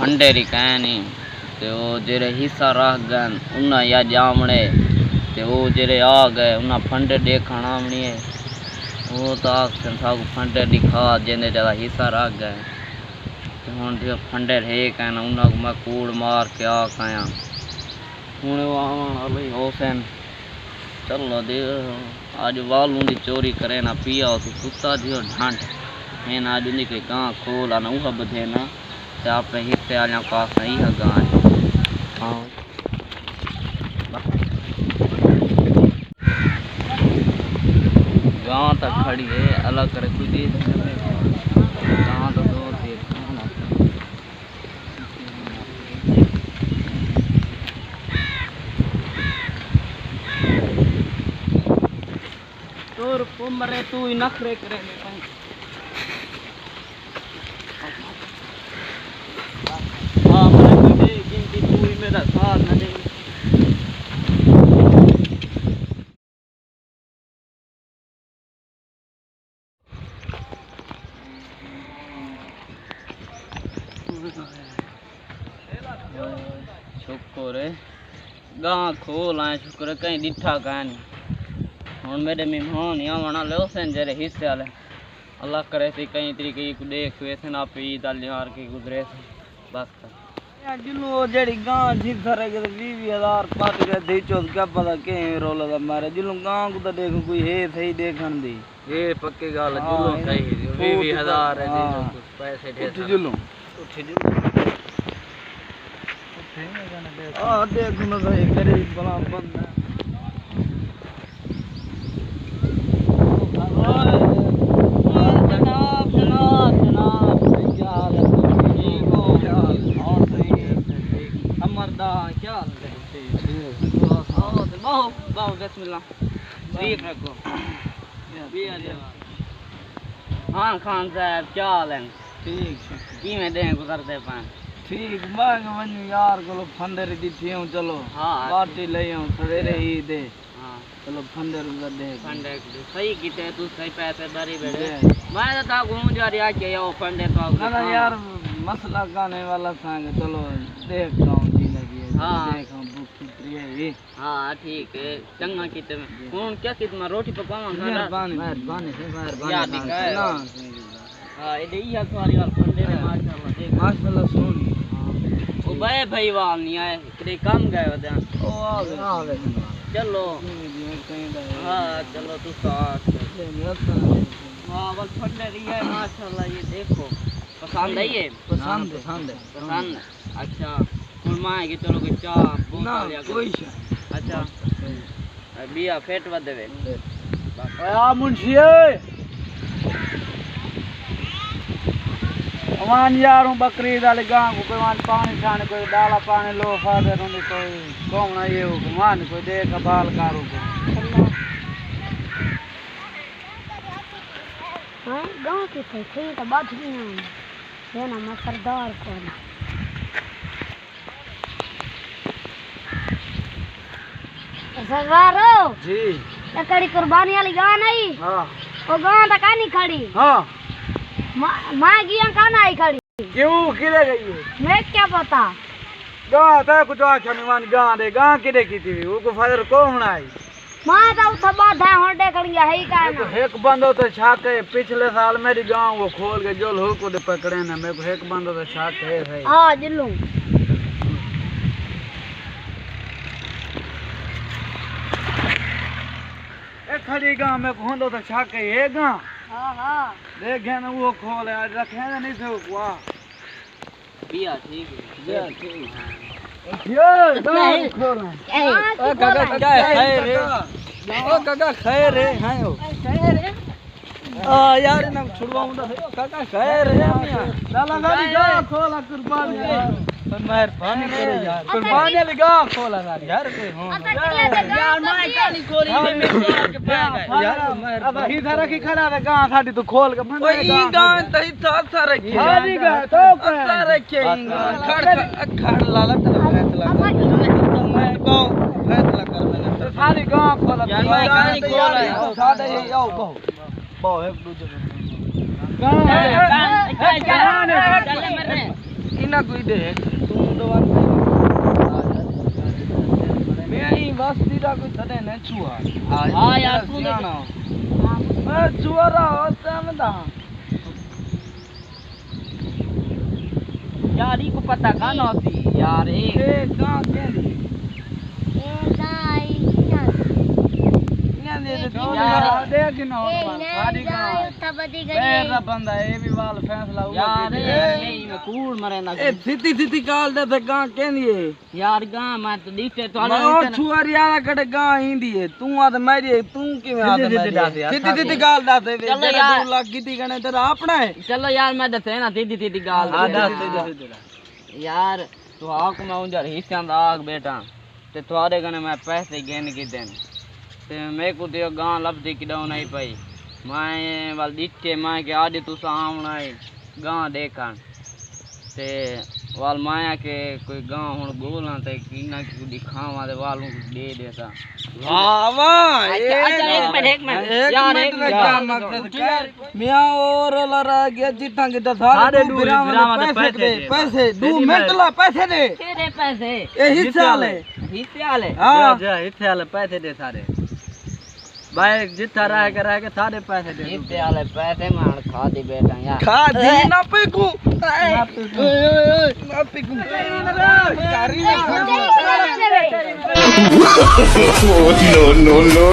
फंडेरी कहनी ते वो जेरे हिस्सा रह गए उन्हें या जामने ते वो जेरे आ गए उन्हें फंडे देखण आमनी है वो तो आखन सागु फंडे दिखा जेने ज्यादा हिस्सा रह गए हुन जो फंडे है कहना उन्हें को मैं कूड़ मार के आ खाया हुन वो आवन भाई होसन चलो दे आज वालू दी चोरी करे ना पिया तो कुत्ता दियो ढांड है ना आज उन्हीं के गां खोल ना उहा बधे ना ते आपे हिस्से आल्या पास नहीं है गां हां गां तक खड़ी है अलग करे कोई दे गां तो दो दे तोर पुमरे तू ही नखरे करे ने हाँ मैं दे गिनती तू ही मेरा साथ न दे शुक्र है गां खोल आए शुक्र कहीं डिठा कहानी हुन मेरे मेहमान यहाँ वना लो सन जरे हिस्से वाले अल्लाह करे थी कहीं तरीके को देख वैसे ना पे ईद यार के गुजरे थे बस यार जिलो जेड़ी गां जिस तरह के 20,000 पाट के दे चोद क्या पता के रोला दा मारे जिलो गां को तो देखो कोई है सही देखन दी ये पक्की गाल जिलो सही 20,000 है जिलो पैसे दे जिलो उठ जिलो आ देखो ना भाई गरीब बला बंदा हाँ खान साहब क्या हाल है ठीक की में दें गुजरते पान ठीक मैं यार को फंडर दी थी चलो हाँ पार्टी ले आऊं सवेरे ही दे हाँ चलो फंडर दे फंडर सही कीते तू सही पैसे भरी बैठे मैं तो ता घूम जा रही आके यो फंडे तो ना यार मसला गाने वाला सांग चलो देख गाऊं जी लगी हाँ देख हम हाँ ठीक है चंगा कीते में कौन क्या कीते मैं रोटी पकावा मेहरबानी याद दिखाए हाँ ये यही सवारी वाल फंडे रे माशाल्लाह देख माशाल्लाह सुन ओ भाई वाल नहीं आए तेरे काम गए वदे ओ आ गए चलो हाँ चलो तू साथ हाँ बस फंडे रही है माशाल्लाह ये देखो पसंद आई है पसंद अच्छा कुलमा है कि चलो कोई चाह ना कोई अच्छा बिया फेट व देवे आ मुंशी अमान यार बकरीद वाले गांव को कोई मान पानी छाने कोई डाला पानी लो फादर उन्हें कोई कौन ये हो मान कोई देख बाल कारो को हां गांव के थे तो बात ही नहीं है ना मैं सरदार को सरदार हो जी लकड़ी कुर्बानी वाली गां नहीं हां वो गां तक नहीं खड़ी हां मां की कहां आई खड़ी क्यों किले गई है मैं क्या पता गां ता कुछ आख्या नहीं मान गां दे गां किले की थी वो को फादर कौन आई मां तो उठ बाधा होंडे खड़िया है का ना एक बंदो तो छाक है पिछले साल मेरी गांव वो खोल के जो लोग को पकड़े ना मेरे को एक बंदो तो छाक है हां जिल्लू ए खड़ी गांव में खोंदो तो छाक है गांव हां देखे ना वो खोल है आज रखे ना नहीं थे वाह बिया ठीक है बिया ठीक है ये नहीं खोल है काका क्या है रे ओ काका खैर है हैं ओ खैर है आ यार ना छुड़वाऊं तो काका खैर है मियां लाला गाड़ी गा खोला कुर्बानी तो मेहरबानी करे यार कुर्बानी लगा खोला गाड़ी यार कोई हां यार मैं काली खोली में मेरे के पाएगा यार अब ही धरा की खड़ा है गां साडी तो खोल के बंद ओए ई गां तही साथ सा रखी हां गा तो सा रखे खड़ लाला तो फैसला मैं को फैसला कर मैंने सारी गां खोला यार मैं काली खोला है साडे ही आओ बहु एक दूसरे गां चल मरने इन ना कोई दे तुम तो बात मैं ही वस्ती का कोई थदे न छुआ हां यार तू ना मैं छुआ रहा होता मैं दा यार ई को पता कान होती यार ए कहां के देख ना सारी का पैर बंदा ए भी वाल फैसला हुआ यार नहीं मैं कूड़ मरे ना ए सीधी सीधी गाल दे ते गां केंदी यार गां मैं तो दिखे तो मैं छुआरिया कड़े गां हिंदी है तू आ ते मेरी तू किवे आ ते सीधी सीधी गाल दे दे 2 लाख गिटी गने तेरा अपना है चलो यार मैं दसे ना सीधी सीधी गाल दे यार तू आक मैं उधर हिस्सा दा आग बेटा ते तुम्हारे गने मैं पैसे गेन की देन ते मैं को ते गां लबदी किडो नहीं पई मैं वाल दिखे मैं के आदि तू सामना है गां देखा ते वाल माया के कोई गां हुन गोला ते किना की दिखावा ते वालों दे देता वाह वाह एक मिनट यार एक क्या मकसद कर मियां और लरा गया जिठा के सारे पैसे 2 मिनट ला पैसे दे तेरे पैसे ए हिस्से वाले हां जा हिस्से वाले पैसे दे सारे भाई जितना रह के सारे पैसे दे हिस्से वाले पैसे मार खा दे बेटा यार खा दे ना पीकू ना पीकू कारी no no